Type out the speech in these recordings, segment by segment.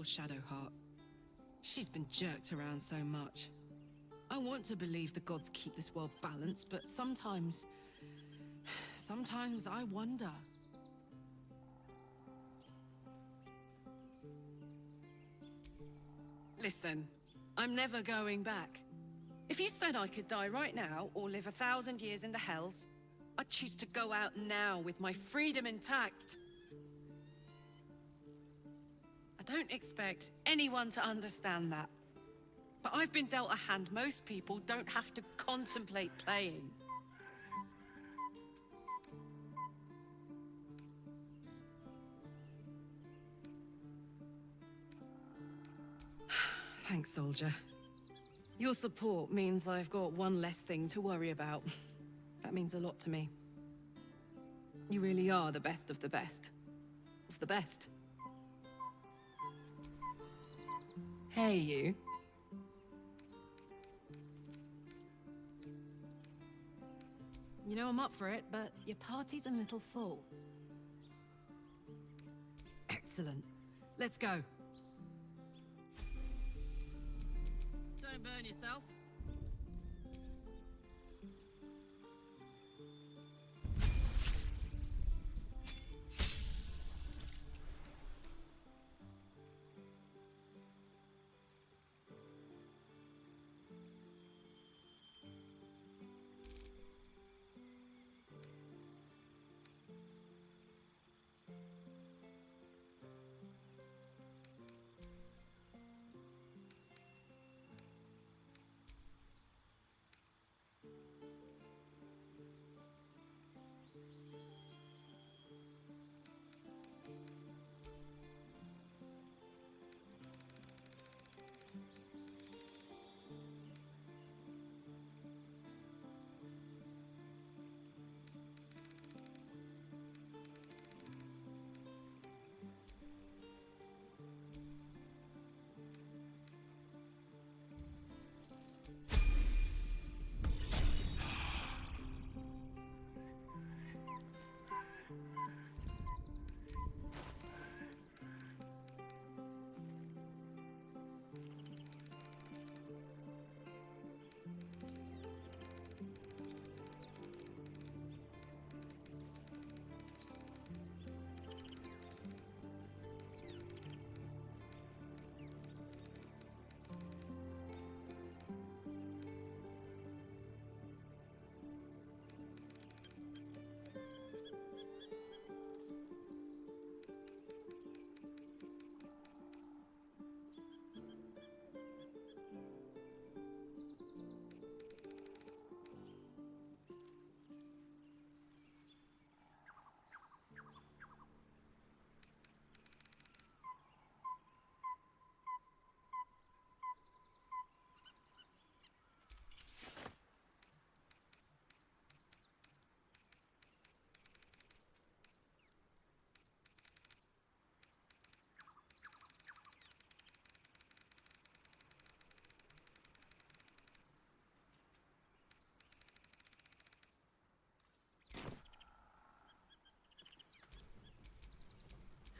Poor Shadowheart. She's been jerked around so much. I want to believe the gods keep this world balanced, but sometimes I wonder. Listen, I'm never going back. If you said I could die right now, or live 1,000 years in the Hells, I'd choose to go out now with my freedom intact. I don't expect anyone to understand that. But I've been dealt a hand most people don't have to contemplate playing. Thanks, soldier. Your support means I've got one less thing to worry about. That means a lot to me. You really are the best of the best. Of the best. Hey, you. You know I'm up for it, but your party's a little full. Excellent. Let's go. Don't burn yourself.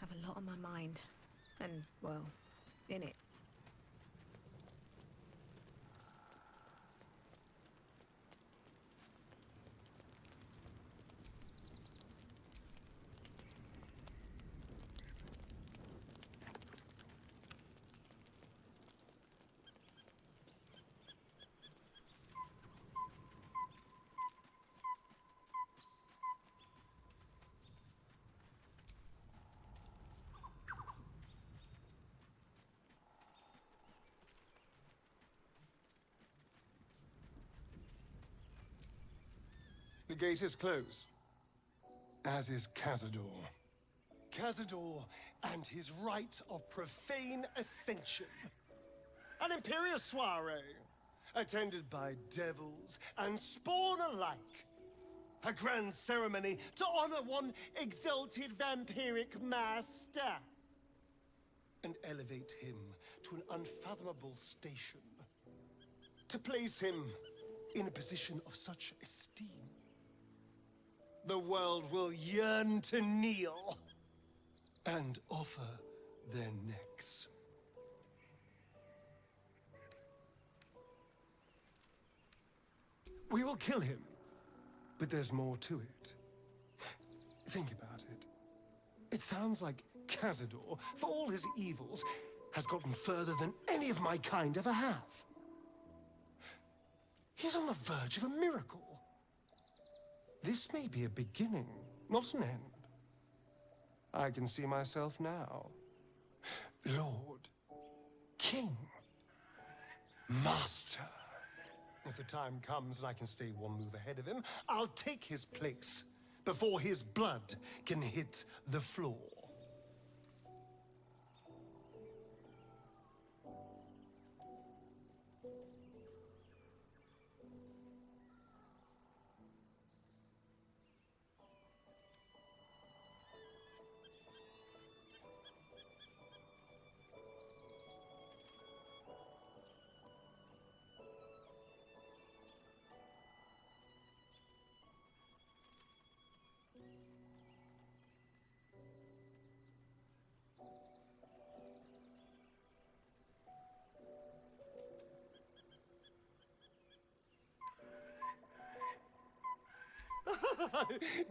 A lot on my mind, and, well, in it. The gate is closed, as is Cazador. Cazador and his rite of profane ascension. An imperious soiree, attended by devils and spawn alike. A grand ceremony to honor one exalted vampiric master. And elevate him to an unfathomable station. To place him in a position of such esteem. The world will yearn to kneel and offer their necks. We will kill him. But there's more to it. Think about it. It sounds like Cazador, for all his evils, has gotten further than any of my kind ever have. He's on the verge of a miracle. This may be a beginning, not an end. I can see myself now. Lord, King, Master. If the time comes and I can stay one move ahead of him, I'll take his place before his blood can hit the floor.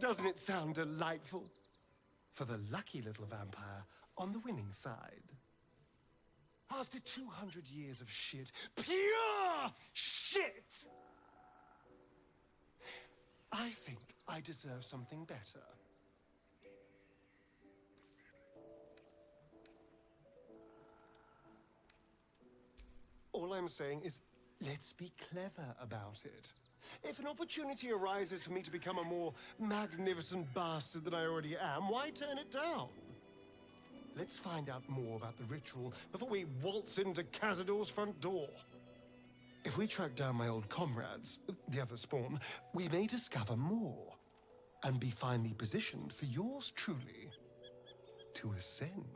Doesn't it sound delightful? For the lucky little vampire on the winning side. After 200 years of shit, pure shit! I think I deserve something better. All I'm saying is, let's be clever about it. If an opportunity arises for me to become a more magnificent bastard than I already am, why turn it down? Let's find out more about the ritual before we waltz into Cazador's front door. If we track down my old comrades, the other spawn, we may discover more and be finally positioned for yours truly to ascend.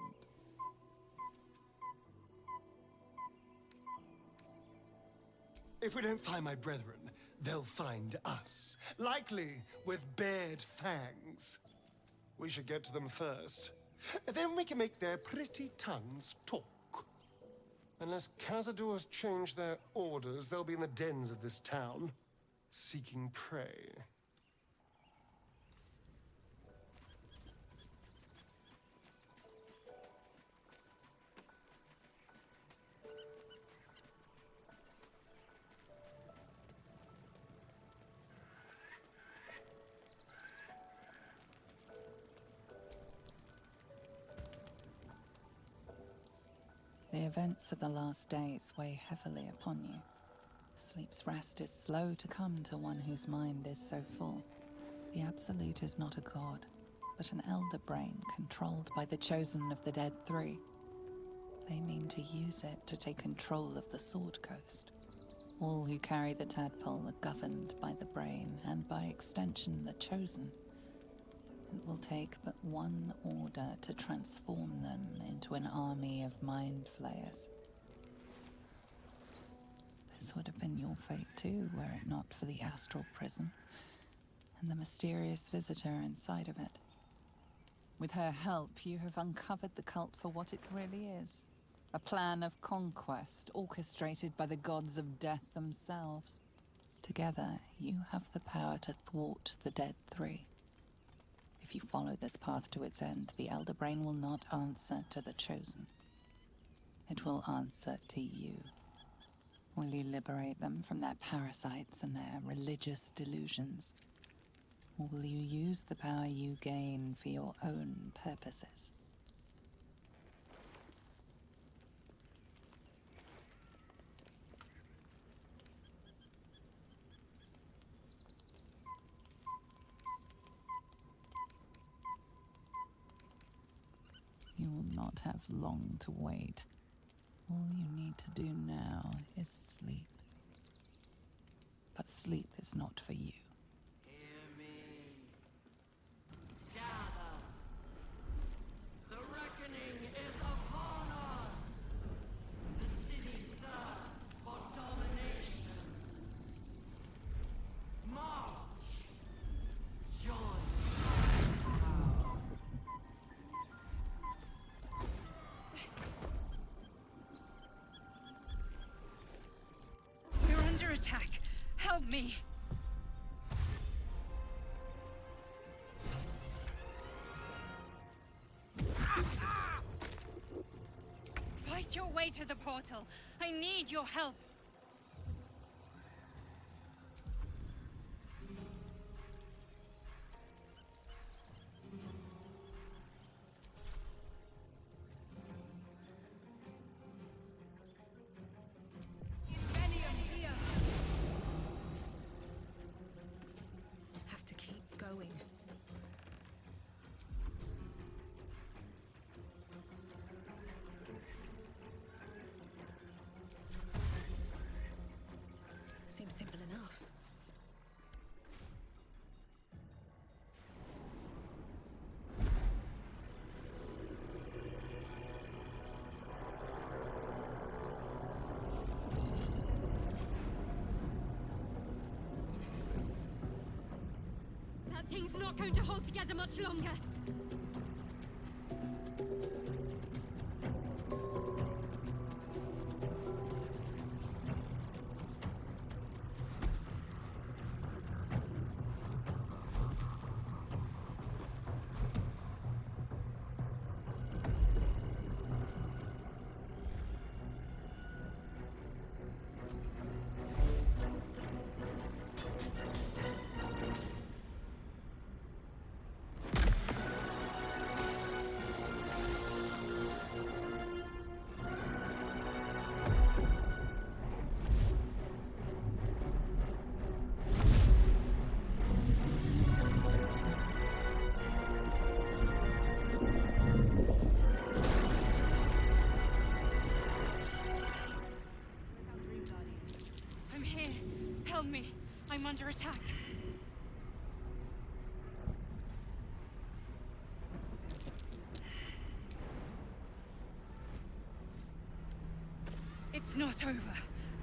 If we don't find my brethren, they'll find us, likely with bared fangs. We should get to them first. Then we can make their pretty tongues talk. Unless Cazador's changed their orders, they'll be in the dens of this town, seeking prey. The events of the last days weigh heavily upon you. Sleep's rest is slow to come to one whose mind is so full. The Absolute is not a god, but an elder brain controlled by the chosen of the Dead Three. They mean to use it to take control of the Sword Coast. All who carry the tadpole are governed by the brain, and by extension the chosen. It will take but one order to transform them into an army of mind flayers. This would have been your fate too, were it not for the astral prison and the mysterious visitor inside of it. With her help, you have uncovered the cult for what it really is. A plan of conquest orchestrated by the gods of death themselves. Together, you have the power to thwart the Dead Three. If you follow this path to its end, the Elder Brain will not answer to the Chosen. It will answer to you. Will you liberate them from their parasites and their religious delusions? Or will you use the power you gain for your own purposes? You will not have long to wait. All you need to do now is sleep. But sleep is not for you. Hear me. Gather. The reckoning is upon us. The city thirsts for domination. March. Join. You're under attack. Help me. your way to the portal. I need your help. Have to keep going. Seems simple enough. That thing's not going to hold together much longer. I'm here. Help me. I'm under attack. It's not over.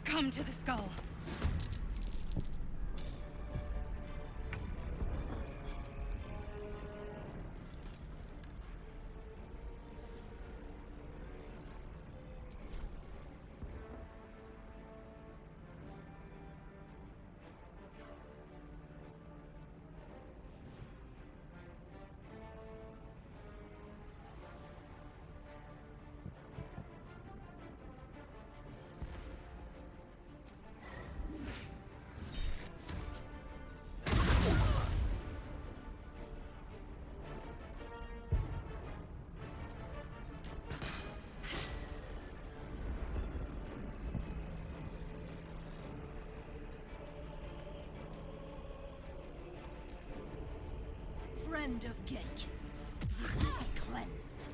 Come to the skull. Friend of Gek, you will be cleansed.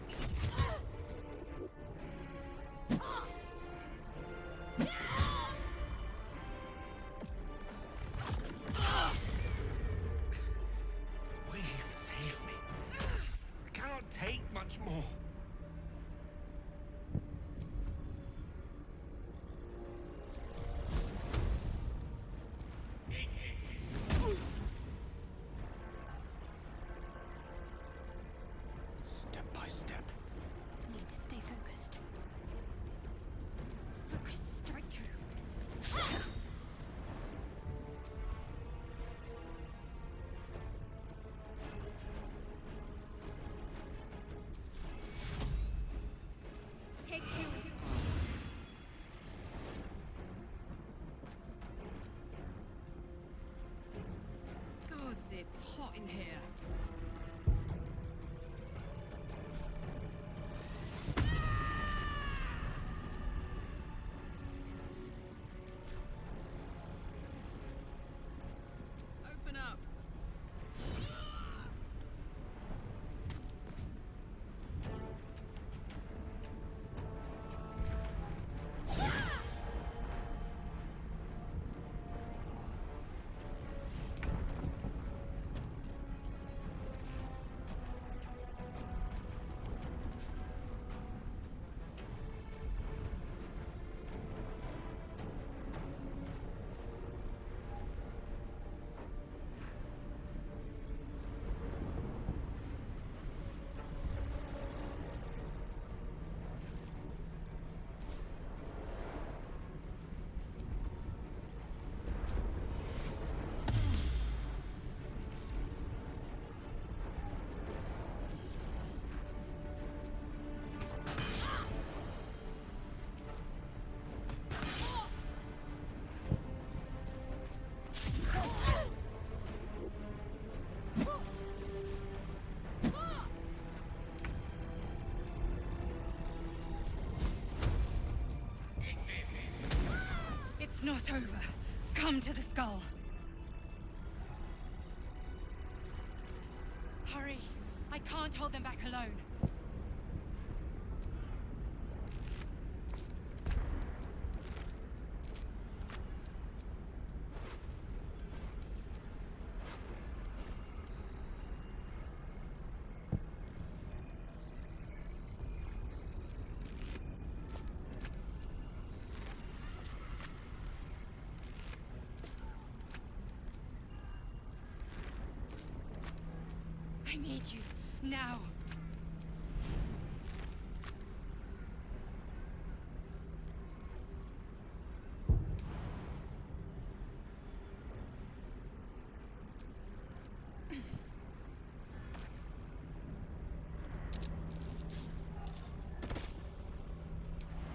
Will you save me? I cannot take much more. Step by step. Need to stay focused. Focus straight through. Take two. Gods, it's hot in here. Open up. It's not over. Come to the skull. Hurry. I can't hold them back alone. I need you, now.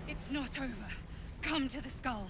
It's not over. Come to the skull.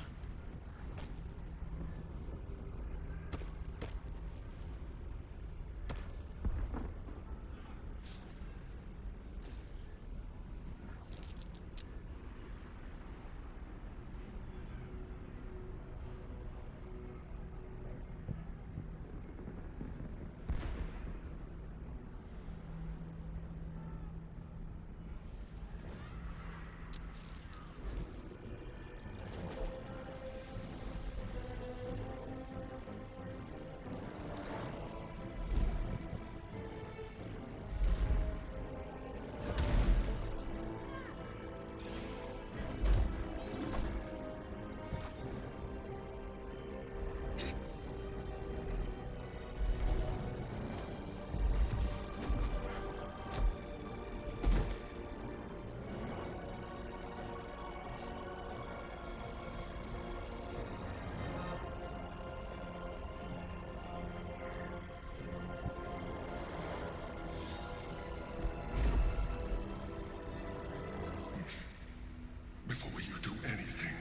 Before you do anything,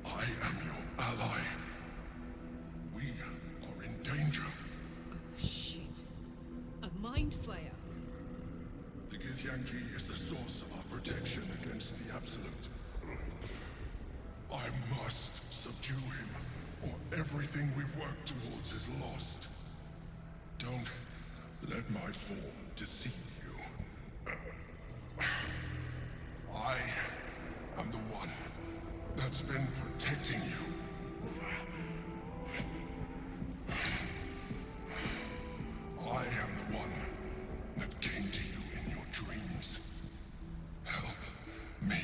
I am your ally. We are in danger. Shit. A mind flayer. The Githyanki is the source of our protection against the Absolute. I must subdue him, or everything we've worked towards is lost. Don't let my form deceive you. I am the one that's been protecting you. I am the one that came to you in your dreams. Help me.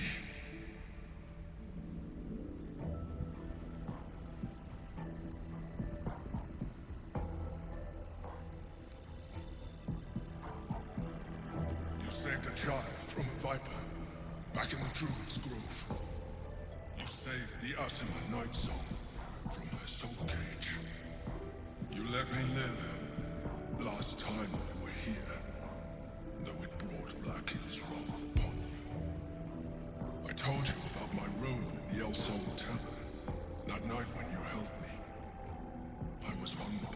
You saved a child from a viper. Back in the Druid's Grove. You saved the Ursula Night Song from her soul cage. You let me live last time we were here, though it brought Blackheath's wrath upon you. I told you about my role in the El Sol Tavern that night when you helped me. I was vulnerable.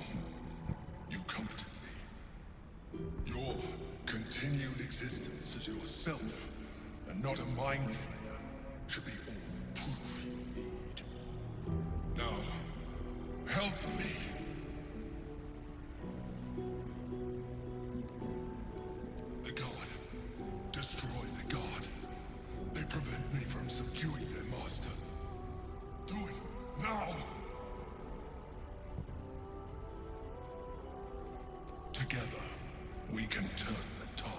You comforted me. Your continued existence as yourself and not a mind flayer should be all the proof you need. Now, help me. The God. Destroy the God. They prevent me from subduing their master. Do it now. Together, we can turn the tide.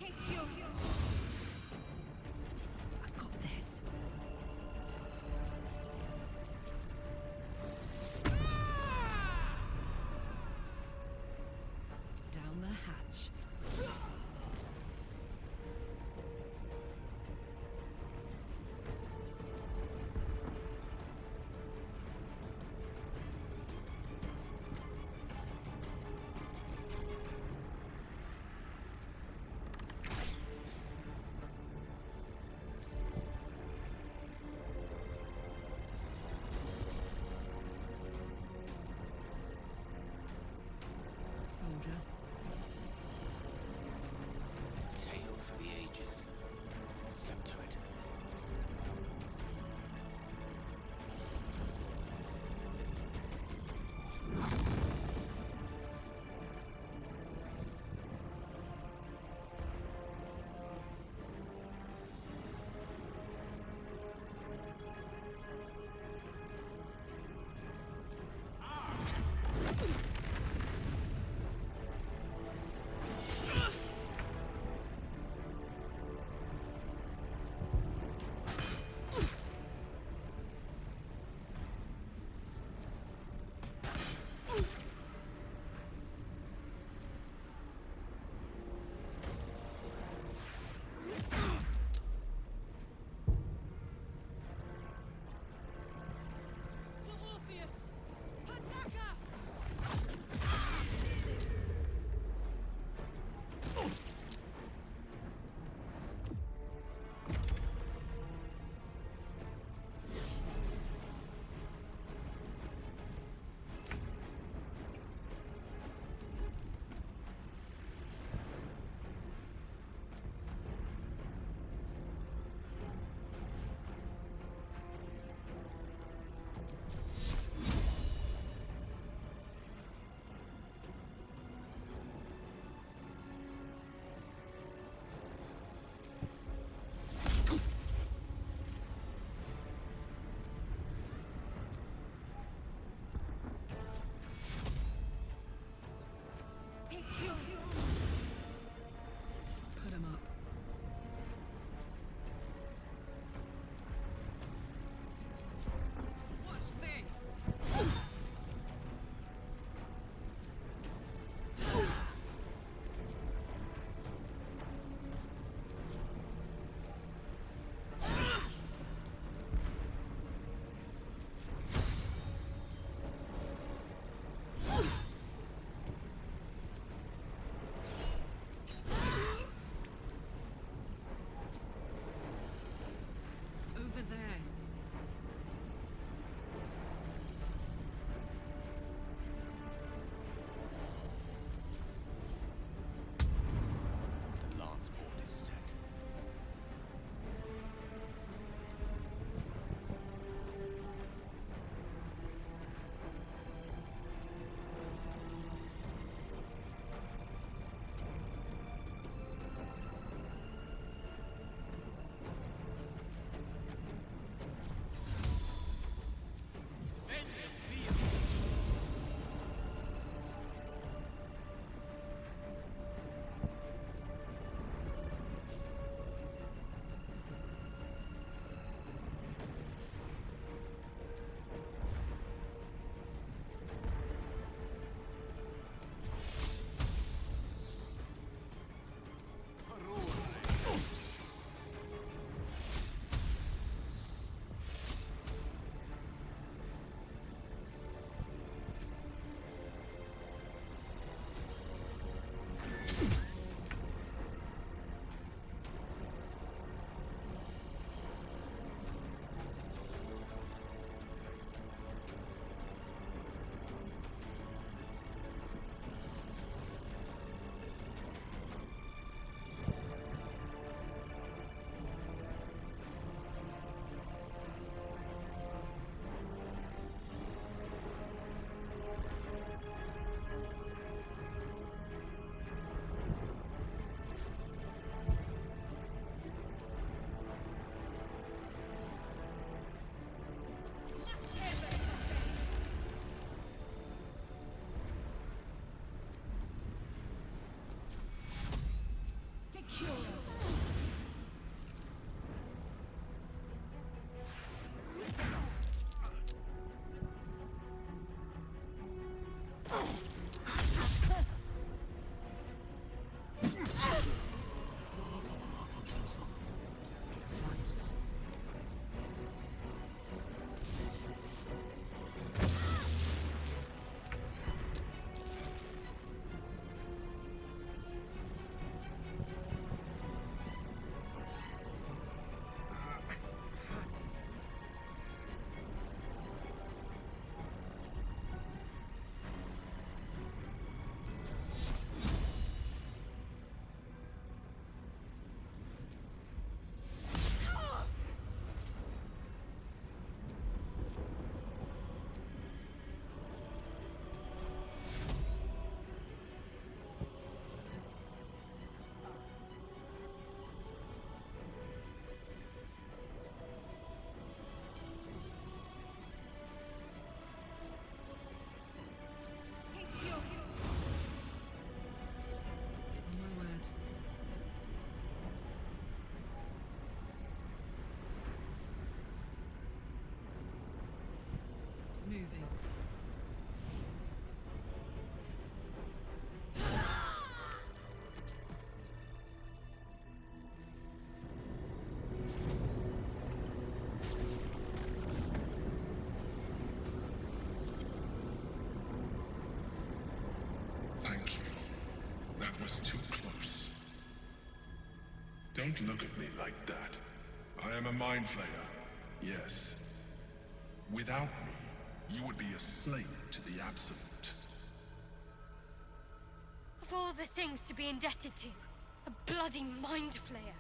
takes you. I've got this. Down the hatch. Soldier. Tale for the ages. Step to it. Don't look at me like that. I am a mind flayer, yes. Without me, you would be a slave to the Absolute. Of all the things to be indebted to, a bloody mind flayer.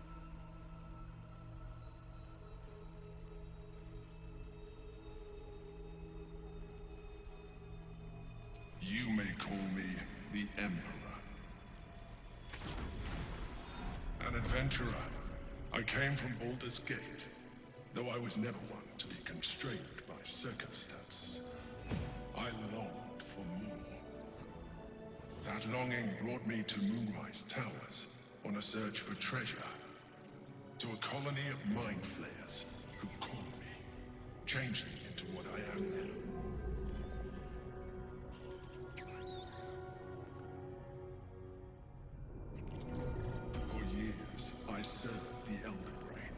You may call me the Emperor. An adventurer. I came from Baldur's Gate, though I was never one to be constrained by circumstance. I longed for more. That longing brought me to Moonrise Towers on a search for treasure. To a colony of mind flayers who called me, changed me into what I am now. For years, I served the Elder Brain.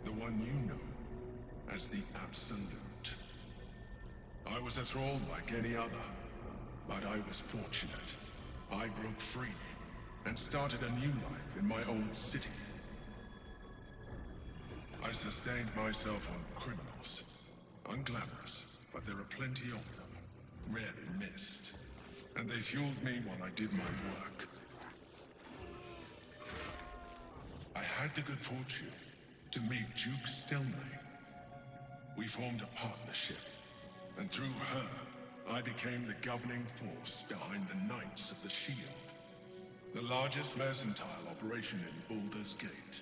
The one you know as the Absolute. I was a thrall like any other, but I was fortunate. I broke free and started a new life in my old city. I sustained myself on criminals. Unglamorous, but there are plenty of them. Rarely missed. And they fueled me while I did my work. I had the good fortune to meet Duke Stelmane. We formed a partnership, and through her, I became the governing force behind the Knights of the Shield, the largest mercantile operation in Baldur's Gate.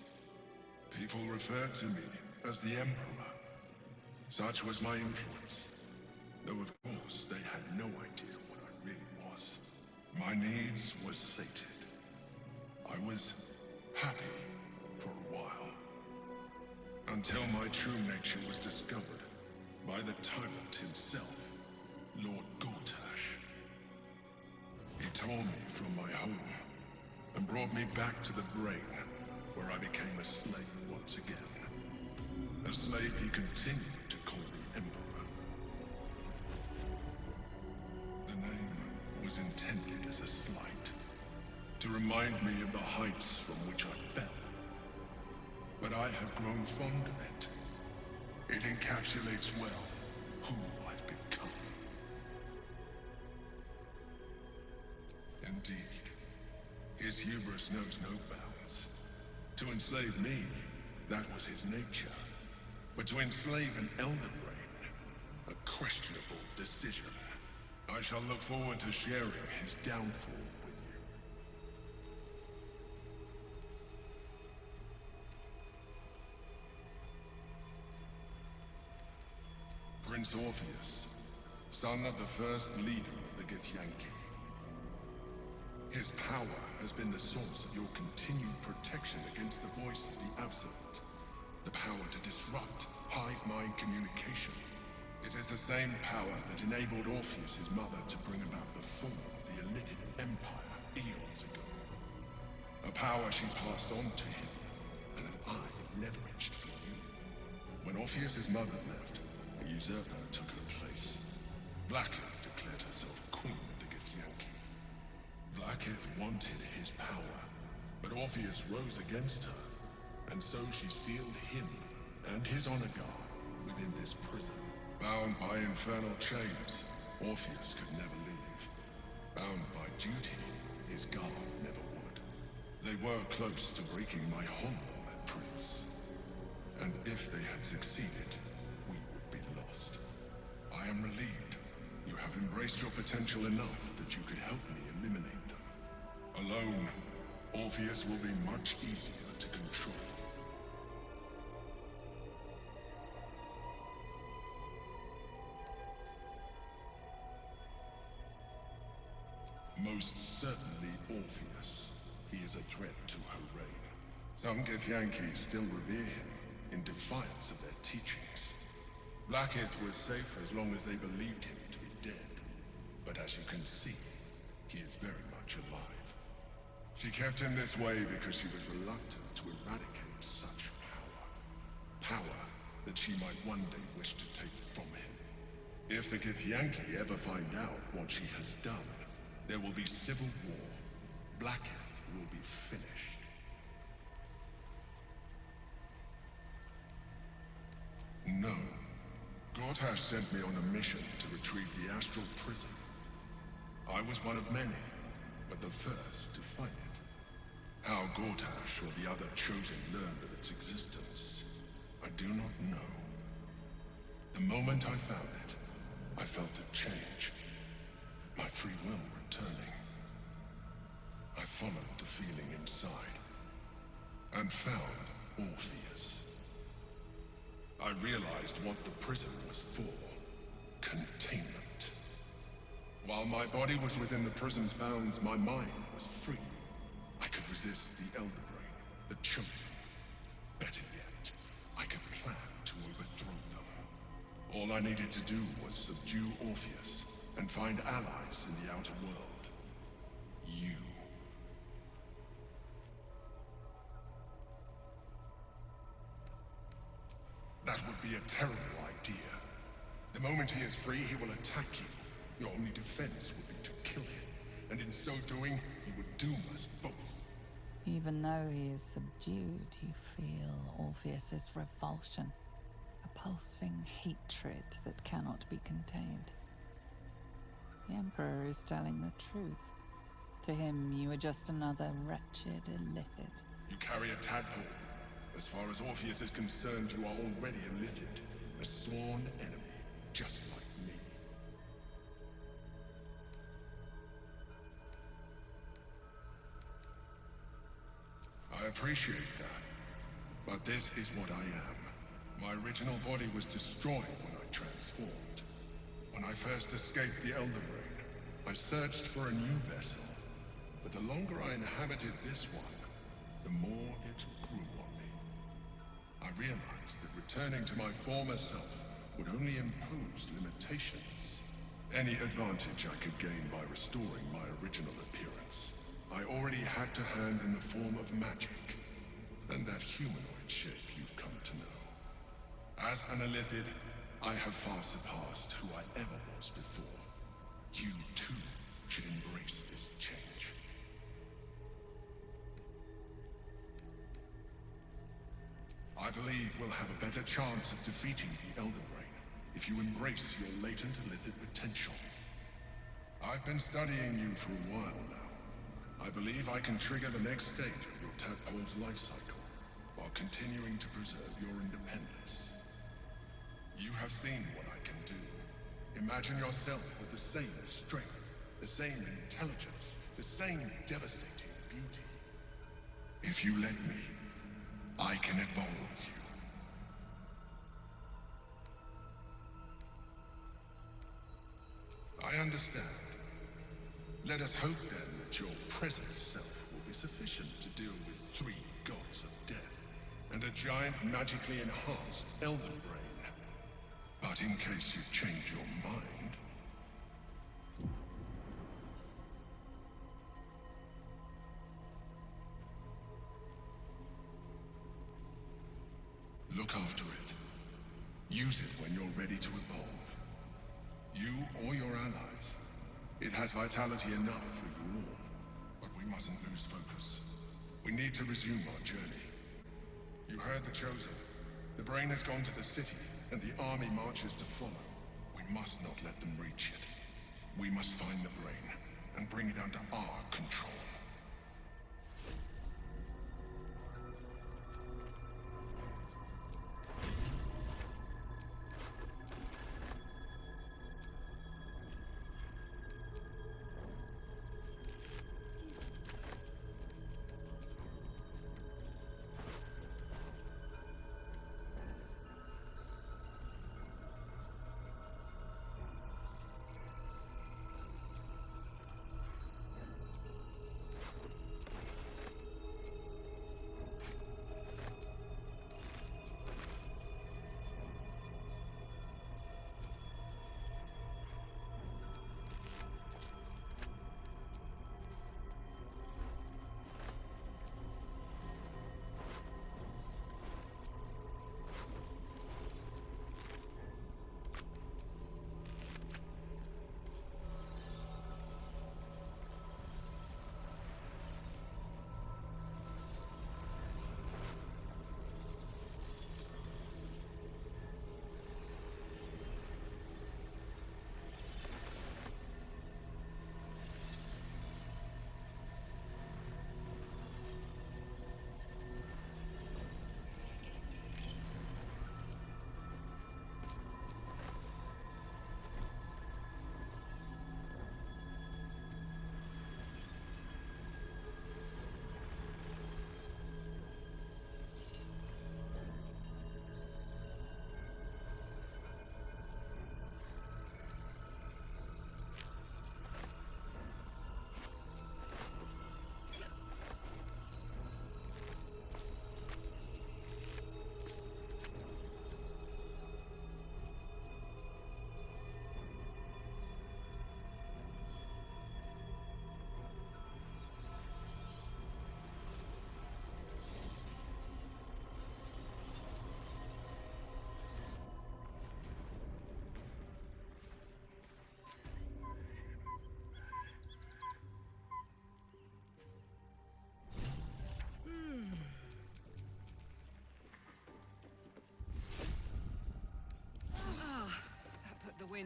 People referred to me as the Emperor. Such was my influence, though of course they had no idea what I really was. My needs were sated. I was happy for a while, until my true nature was discovered by the tyrant himself, Lord Gortash. He tore me from my home and brought me back to the Brain, where I became a slave once again. A slave he continued to call the Emperor. The name was intended as a slight, to remind me of the heights from which I fell. But I have grown fond of it. It encapsulates well who I've become. Indeed, his hubris knows no bounds. To enslave me, that was his nature. But to enslave an Elder Brain, a questionable decision. I shall look forward to sharing his downfall with you. Prince Orpheus, son of the first leader of the Githyanki. His power has been the source of your continued protection against the voice of the Absolute. The power to disrupt hive-mind communication. It is the same power that enabled Orpheus' mother to bring about the fall of the Elitid Empire eons ago. A power she passed on to him, and that I leveraged for you. When Orpheus' mother left, a usurper took her place. Blacketh declared herself queen of the Githyanki. Blacketh wanted his power, but Orpheus rose against her, and so she sealed him and his honor guard within this prison. Bound by infernal chains, Orpheus could never leave. Bound by duty, his guard never would. They were close to breaking my hold on that prince. And if they had succeeded, we would be lost. I am relieved. You have embraced your potential enough that you could help me eliminate them. Alone, Orpheus will be much easier to control. Most certainly Orpheus. He is a threat to her reign. Some Githyanki still revere him in defiance of their teachings. Blacketh was safe as long as they believed him to be dead. But as you can see, he is very much alive. She kept him this way because she was reluctant to eradicate such power. Power that she might one day wish to take from him. If the Githyanki ever find out what she has done, there will be civil war. Blacketh will be finished. No. Gortash sent me on a mission to retrieve the astral prism. I was one of many, but the first to find it. How Gortash or the other Chosen learned of its existence, I do not know. The moment I found it, I felt it change. My free will returning. I followed the feeling inside, and found Orpheus. I realized what the prism was for. Containment. While my body was within the prism's bounds, my mind was free. I could resist the Elder Brain, the Chosen. Better yet, I could plan to overthrow them. All I needed to do was subdue Orpheus and find allies in the outer world. You. That would be a terrible idea. The moment he is free, he will attack you. Your only defense would be to kill him, and in so doing, he would doom us both. Even though he is subdued, you feel Orpheus's revulsion, a pulsing hatred that cannot be contained. The Emperor is telling the truth. To him, you are just another wretched illithid. You carry a tadpole. As far as Orpheus is concerned, you are already a illithid, a sworn enemy, just like me. I appreciate that, but this is what I am. My original body was destroyed when I transformed. When I first escaped the Elder Brain, I searched for a new vessel, but the longer I inhabited this one, the more it grew on me. I realized that returning to my former self would only impose limitations. Any advantage I could gain by restoring my original appearance, I already had to hand in the form of magic, and that humanoid shape you've come to know. As an illithid, I have far surpassed who I ever was before. You too should embrace this change. I believe we'll have a better chance of defeating the Elder Brain if you embrace your latent illithid potential. I've been studying you for a while now. I believe I can trigger the next stage of your tadpole's life cycle, while continuing to preserve your independence. You have seen what I can do. Imagine yourself with the same strength, the same intelligence, the same devastating beauty. If you let me, I can evolve you. I understand. Let us hope then that your present self will be sufficient to deal with 3 gods of death and a giant magically enhanced Elder Brain. But in case you change your mind... Look after it. Use it when you're ready to evolve. You or your allies. It has vitality enough for you all. But we mustn't lose focus. We need to resume our journey. You heard the Chosen. The Brain has gone to the city, and the army marches to follow. We must not let them reach it. We must find the Brain, and bring it under our control.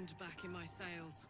wind back in my sails.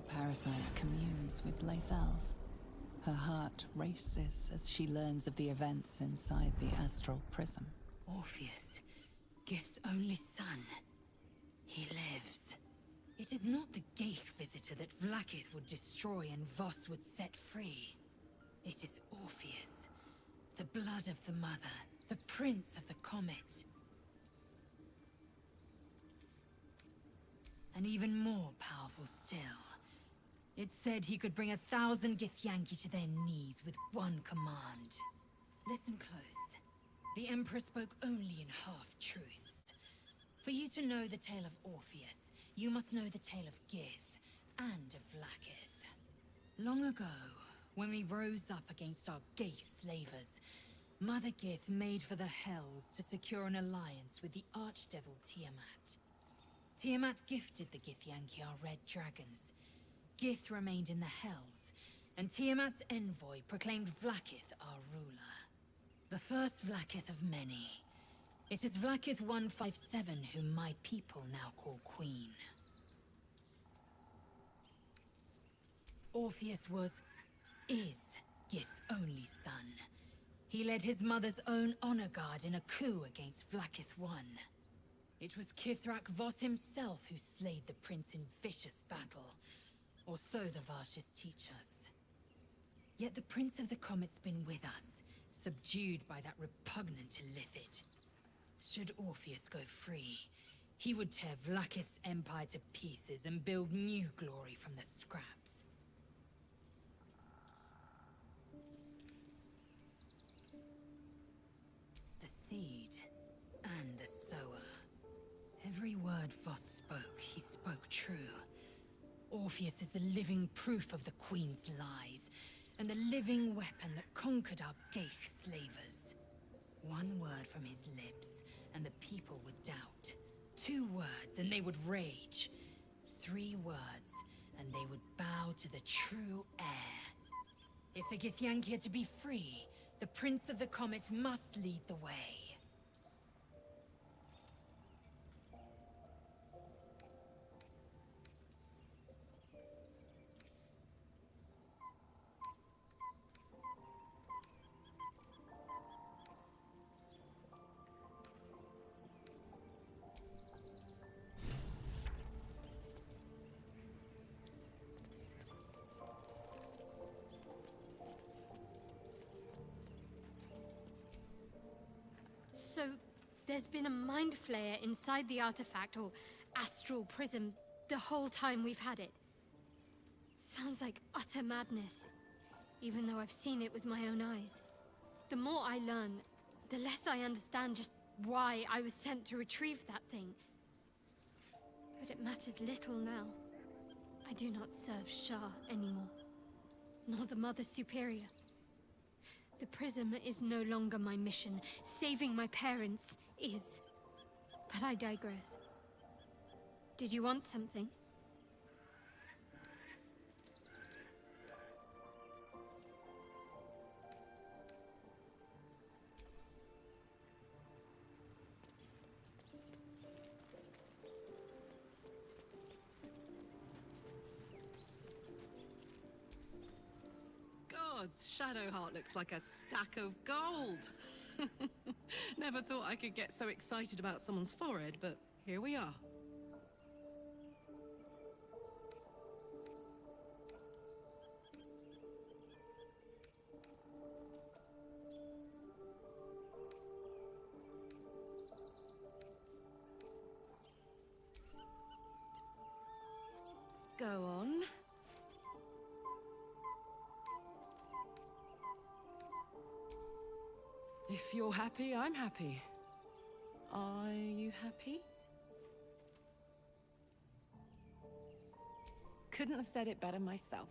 Parasite communes with Laysel's. Her heart races as she learns of the events inside the astral prism. Orpheus, Gith's only son. He lives. It is not the Ghaik visitor that Vlaakith would destroy and Voss would set free. It is Orpheus, the blood of the mother, the prince of the comet. And even more powerful still. It said he could bring 1,000 Githyanki to their knees with one command. Listen close. The Emperor spoke only in half-truths. For you to know the tale of Orpheus, you must know the tale of Gith and of Vlaakith. Long ago, when we rose up against our Ghaik slavers, Mother Gith made for the Hells to secure an alliance with the Archdevil Tiamat. Tiamat gifted the Githyanki our red dragons. Gith remained in the Hells, and Tiamat's envoy proclaimed Vlaakith our ruler. The first Vlaakith of many. It is Vlaakith 157 whom my people now call Queen. Orpheus is Gith's only son. He led his mother's own honor guard in a coup against Vlaakith I. It was Kithrak Voss himself who slayed the prince in vicious battle. Or so the Varshes teach us. Yet the Prince of the Comet's been with us, subdued by that repugnant illithid. Should Orpheus go free, he would tear Vlaakith's empire to pieces and build new glory from the scraps. The seed and the sower. Every word Voss spoke, he spoke true. Orpheus is the living proof of the Queen's lies, and the living weapon that conquered our Ghaik slavers. One word from his lips, and the people would doubt. 2 words, and they would rage. 3 words, and they would bow to the true heir. If the Githyanki are to be free, the Prince of the Comet must lead the way. There's been a mind flayer inside the artifact, or astral prism, the whole time we've had it. Sounds like utter madness, even though I've seen it with my own eyes. The more I learn, the less I understand just why I was sent to retrieve that thing. But it matters little now. I do not serve Shah anymore, nor the Mother Superior. The Prism is no longer my mission. Saving my parents is. But I digress. Did you want something? Gods, Shadowheart looks like a stack of gold. Never thought I could get so excited about someone's forehead, but here we are. Go on. If you're happy, I'm happy. Are you happy? Couldn't have said it better myself.